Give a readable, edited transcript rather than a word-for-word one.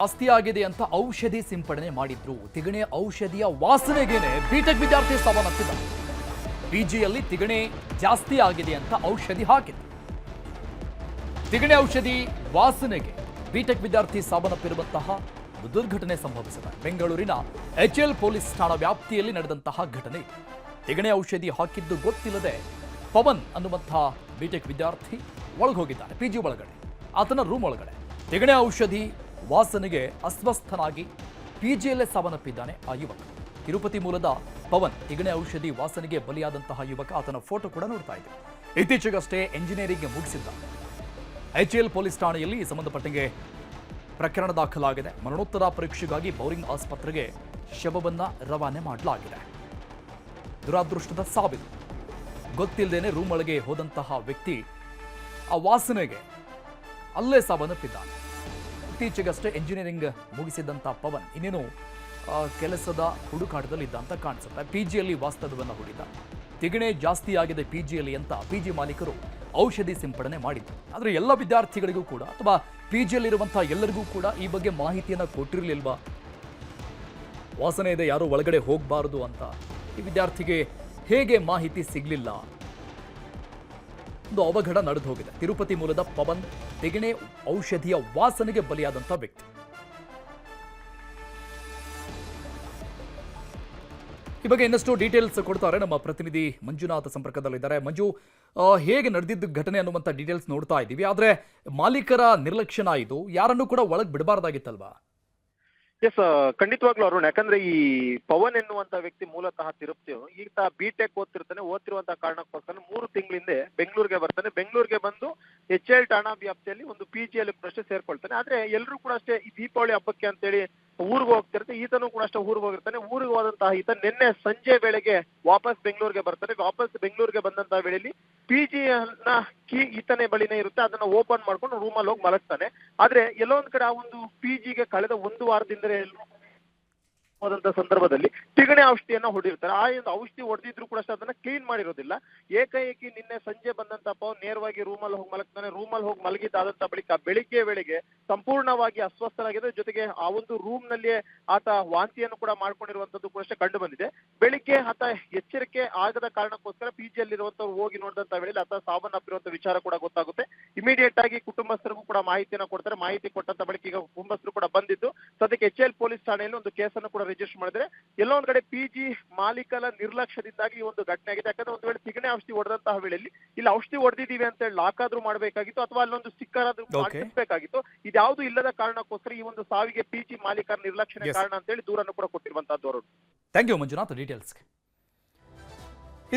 ಜಾಸ್ತಿ ಆಗಿದೆ ಅಂತ ಔಷಧಿ ಸಿಂಪಡಣೆ ಮಾಡಿದ್ರು. ತಿಗಣೆ ಔಷಧಿಯ ವಾಸನೆಗೇನೆ ಬಿಟೆಕ್ ವಿದ್ಯಾರ್ಥಿ ಸಾವನ್ನಪ್ಪಿದ. ಪಿಜಿಯಲ್ಲಿ ತಿಗಣೆ ಜಾಸ್ತಿ ಆಗಿದೆ ಅಂತ ಔಷಧಿ ಹಾಕಿದ್ರು. ತಿಗಣೆ ಔಷಧಿ ವಾಸನೆಗೆ ಬಿಟೆಕ್ ವಿದ್ಯಾರ್ಥಿ ಸಾವನ್ನಪ್ಪಿರುವಂತಹ ದುರ್ಘಟನೆ ಸಂಭವಿಸಿದೆ. ಬೆಂಗಳೂರಿನ ಎಚ್ಎಲ್ ಪೊಲೀಸ್ ಠಾಣಾ ವ್ಯಾಪ್ತಿಯಲ್ಲಿ ನಡೆದಂತಹ ಘಟನೆ. ತಿಗಣೆ ಔಷಧಿ ಹಾಕಿದ್ದು ಗೊತ್ತಿಲ್ಲದೆ ಪವನ್ ಅನ್ನುವಂತಹ ಬಿಟೆಕ್ ವಿದ್ಯಾರ್ಥಿ ಒಳಗೋಗಿದ್ದಾನೆ. ಪಿಜಿ ಒಳಗಡೆ, ಆತನ ರೂಮ್ ಒಳಗಡೆ ತಿಗಣೆ ಔಷಧಿ ವಾಸನೆಗೆ ಅಸ್ವಸ್ಥನಾಗಿ ಪಿಜಿಯಲ್ಲೇ ಸಾವನ್ನಪ್ಪಿದ್ದಾನೆ ಆ ಯುವಕ. ತಿರುಪತಿ ಮೂಲದ ಪವನ್ ತಿಗಣೆ ಔಷಧಿ ವಾಸನೆಗೆ ಬಲಿಯಾದಂತಹ ಯುವಕ. ಆತನ ಫೋಟೋ ಕೂಡ ನೋಡ್ತಾ ಇದ್ದೆ. ಇತ್ತೀಚೆಗಷ್ಟೇ ಎಂಜಿನಿಯರಿಂಗ್ ಮುಗಿಸಿದ್ದ. ಎಚ್ಎಲ್ ಪೊಲೀಸ್ ಠಾಣೆಯಲ್ಲಿ ಈ ಸಂಬಂಧಪಟ್ಟಂಗೆ ಪ್ರಕರಣ ದಾಖಲಾಗಿದೆ. ಮರಣೋತ್ತರ ಪರೀಕ್ಷೆಗಾಗಿ ಬೌರಿಂಗ್ ಆಸ್ಪತ್ರೆಗೆ ಶವವನ್ನ ರವಾನೆ ಮಾಡಲಾಗಿದೆ. ದುರಾದೃಷ್ಟದ ಸಾವಿದು. ಗೊತ್ತಿಲ್ಲದೇನೆ ರೂಮ್ ಒಳಗೆ ಹೋದಂತಹ ವ್ಯಕ್ತಿ ಆ ವಾಸನೆಗೆ ಅಲ್ಲೇ ಸಾವನ್ನಪ್ಪಿದ್ದಾನೆ. ಇತ್ತೀಚೆಗಷ್ಟೇ ಎಂಜಿನಿಯರಿಂಗ್ ಮುಗಿಸಿದಂಥ ಪವನ್ ಇನ್ನೇನು ಕೆಲಸದ ಹುಡುಕಾಟದಲ್ಲಿದ್ದ ಅಂತ ಕಾಣಿಸುತ್ತೆ. ಪಿಜಿಯಲ್ಲಿ ವಾಸ್ತವ್ಯವನ್ನು ಹೂಡಿದ್ದ. ತಿಗಣೆ ಜಾಸ್ತಿ ಆಗಿದೆ ಪಿಜಿಯಲ್ಲಿ ಅಂತ ಪಿಜಿ ಮಾಲೀಕರು ಔಷಧಿ ಸಿಂಪಡಣೆ ಮಾಡಿದ್ರು. ಆದರೆ ಎಲ್ಲ ವಿದ್ಯಾರ್ಥಿಗಳಿಗೂ ಕೂಡ ಅಥವಾ ಪಿಜಿಯಲ್ಲಿರುವಂತಹ ಎಲ್ಲರಿಗೂ ಕೂಡ ಈ ಬಗ್ಗೆ ಮಾಹಿತಿಯನ್ನು ಕೊಟ್ಟಿರಲಿಲ್ವಾ? ವಾಸನೆ ಇದೆ, ಯಾರು ಒಳಗಡೆ ಹೋಗಬಾರದು ಅಂತ ಈ ವಿದ್ಯಾರ್ಥಿಗೆ ಹೇಗೆ ಮಾಹಿತಿ ಸಿಗಲಿಲ್ಲ? ಒಂದು ಅವಘಡ ನಡೆದು ಹೋಗಿದೆ. ತಿರುಪತಿ ಮೂಲದ ಪವನ್ ತಿಗಣೆ ಔಷಧಿಯ ವಾಸನೆಗೆ ಬಲಿಯಾದಂಥ ವ್ಯಕ್ತಿ. ಈ ಬಗ್ಗೆ ಇನ್ನಷ್ಟು ಡೀಟೇಲ್ಸ್ ಕೊಡ್ತಾರೆ ನಮ್ಮ ಪ್ರತಿನಿಧಿ ಮಂಜುನಾಥ್ ಸಂಪರ್ಕದಲ್ಲಿದ್ದಾರೆ. ಮಂಜು, ಹೇಗೆ ನಡೆದಿದ್ದು ಘಟನೆ ಅನ್ನುವಂಥ ಡೀಟೇಲ್ಸ್ ನೋಡ್ತಾ ಇದ್ದೀವಿ. ಆದರೆ ಮಾಲೀಕರ ನಿರ್ಲಕ್ಷ್ಯನ ಇದು, ಯಾರನ್ನೂ ಕೂಡ ಒಳಗೆ ಬಿಡಬಾರ್ದಾಗಿತ್ತಲ್ವಾ? ಎಸ್, ಖಂಡಿತವಾಗ್ಲೂ ಅರುಣ್. ಯಾಕಂದ್ರೆ ಈ ಪವನ್ ಎನ್ನುವಂತ ವ್ಯಕ್ತಿ ಮೂಲತಃ ತಿರುಪತಿಯು. ಈತ ಬಿಟೆಕ್ ಓದ್ತಿರುವಂತಹ ಕಾರಣಕ್ಕೋಸ್ಕರ 3 ತಿಂಗಳಿಂದ ಬೆಂಗಳೂರಿಗೆ ಬರ್ತಾನೆ. ಬೆಂಗಳೂರಿಗೆ ಬಂದು ಎಚ್ಎಲ್ ಠಾಣಾ ವ್ಯಾಪ್ತಿಯಲ್ಲಿ ಒಂದು ಪಿಜಿಯಲ್ಲಿ ಅಷ್ಟೇ ಸೇರ್ಕೊಳ್ತಾನೆ. ಆದ್ರೆ ಎಲ್ಲರೂ ಕೂಡ ಅಷ್ಟೇ ಈ ದೀಪಾವಳಿ ಹಬ್ಬಕ್ಕೆ ಅಂತೇಳಿ ಊರಿಗೆ ಹೋಗ್ತಿರುತ್ತೆ. ಈತನೂ ಕೂಡ ಅಷ್ಟೇ ಊರಿಗೆ ಹೋಗಿರ್ತಾನೆ. ಊರಿಗೆ ಹೋದಂತಹ ಈತ ನಿನ್ನೆ ಸಂಜೆ ವೇಳೆಗೆ ವಾಪಸ್ ಬೆಂಗಳೂರಿಗೆ ಬರ್ತಾನೆ. ವಾಪಸ್ ಬೆಂಗಳೂರಿಗೆ ಬಂದಂತಹ ವೇಳೆಯಲ್ಲಿ ಪಿಜಿನ ಕೀ ಈತನೇ ಬಳಿನೇ ಇರುತ್ತೆ. ಅದನ್ನ ಓಪನ್ ಮಾಡ್ಕೊಂಡು ರೂಮಲ್ಲಿ ಹೋಗಿ ಮಲಗ್ತಾನೆ. ಆದ್ರೆ ಎಲ್ಲೋ ಒಂದ್ ಕಡೆ ಆ ಒಂದು ಪಿಜಿಗೆ ಕಳೆದ 1 ವಾರದಿಂದ ಎಲ್ಲರೂ ಹೋದಂತ ಸಂದರ್ಭದಲ್ಲಿ ತಿಗಣೆ ಔಷಧಿಯನ್ನ ಹೊಡಿರ್ತಾರೆ. ಆ ಒಂದು ಔಷಧಿ ಹೊಡೆದಿದ್ರು ಕೂಡ ಅದನ್ನ ಕ್ಲೀನ್ ಮಾಡಿರೋದಿಲ್ಲ. ಏಕಾಏಕಿ ನಿನ್ನೆ ಸಂಜೆ ಬಂದಂತ ಪವನ್ ನೇರವಾಗಿ ರೂಮಲ್ಲಿ ಹೋಗಿ ಮಲಗ್ತಾನೆ. ರೂಮಲ್ಲಿ ಹೋಗಿ ಮಲಗಿದ್ದಾದಂತ ಬಳಿಕ ಬೆಳಿಗ್ಗೆ ವೇಳೆಗೆ ಸಂಪೂರ್ಣವಾಗಿ ಅಸ್ವಸ್ಥರಾಗಿದೆ. ಜೊತೆಗೆ ಆ ಒಂದು ರೂಮ್ ನಲ್ಲಿಯೇ ಆತ ವಾಂತಿಯನ್ನು ಕೂಡ ಮಾಡ್ಕೊಂಡಿರುವಂತದ್ದು ಕೂಡ ಕಂಡು ಬಂದಿದೆ. ಬೆಳಿಗ್ಗೆ ಆತ ಎಚ್ಚರಿಕೆ ಆಗದ ಕಾರಣಕ್ಕೋಸ್ಕರ ಪಿಜಿಯಲ್ಲಿರುವಂತವ್ರು ಹೋಗಿ ನೋಡಿದಂತ ವೇಳೆಯಲ್ಲಿ ಆತ ಸಾವನ್ನಪ್ಪಿರುವಂತ ವಿಚಾರ ಕೂಡ ಗೊತ್ತಾಗುತ್ತೆ. ಇಮಿಡಿಯೇಟ್ ಆಗಿ ಕುಟುಂಬಸ್ಥರಿಗೂ ಕೂಡ ಮಾಹಿತಿಯನ್ನು ಕೊಡ್ತಾರೆ. ಮಾಹಿತಿ ಕೊಟ್ಟಂತ ಬಳಿಕ ಈಗ ಕುಟುಂಬಸ್ಥರು ಕೂಡ ಬಂದಿದ್ದು ಸದ್ಯಕ್ಕೆ ಎಚ್ಎಲ್ ಪೊಲೀಸ್ ಠಾಣೆಯಲ್ಲಿ ಒಂದು ಕೇಸನ್ನು ಕೂಡ ರಿಜಿಸ್ಟರ್ ಮಾಡಿದ್ರೆ. ಎಲ್ಲೋ ಒಂದ್ ಕಡೆ ಪಿಜಿ ಮಾಲೀಕರ ನಿರ್ಲಕ್ಷ್ಯದಿಂದಾಗಿ ಈ ಒಂದು ಘಟನೆ ಆಗಿದೆ. ಯಾಕಂದ್ರೆ ಒಂದು ವೇಳೆ ತಿಗಣೆ ಔಷಧಿ ಹೊಡೆದಂತಹ ವೇಳೆಯಲ್ಲಿ ಇಲ್ಲಿ ಔಷಧಿ ಹೊಡೆದಿದ್ದೀವಿ ಅಂತ ಹೇಳಿ ಲಾಕ್ ಆದ್ರೂ ಮಾಡಬೇಕಾಗಿತ್ತು, ಅಥವಾ ಅಲ್ಲೊಂದು ಸ್ಟಿಕ್ಕರ್ ಆದ್ರೂ ಹಾಕಿಸ್ಬೇಕಾಗಿತ್ತು. ಇದ್ಯಾವುದು ಇಲ್ಲದ ಕಾರಣಕ್ಕೋಸ್ಕರ ಈ ಒಂದು ಸಾವಿಗೆ ಪಿಜಿ ಮಾಲೀಕರ ನಿರ್ಲಕ್ಷ್ಯ ಕಾರಣ ಅಂತ ಹೇಳಿ ದೂರನ್ನು ಕೂಡ ಕೊಟ್ಟಿರುವಂತಹದ್ದು. Thank you Manjunath ಡೀಟೇಲ್ಸ್ಗೆ.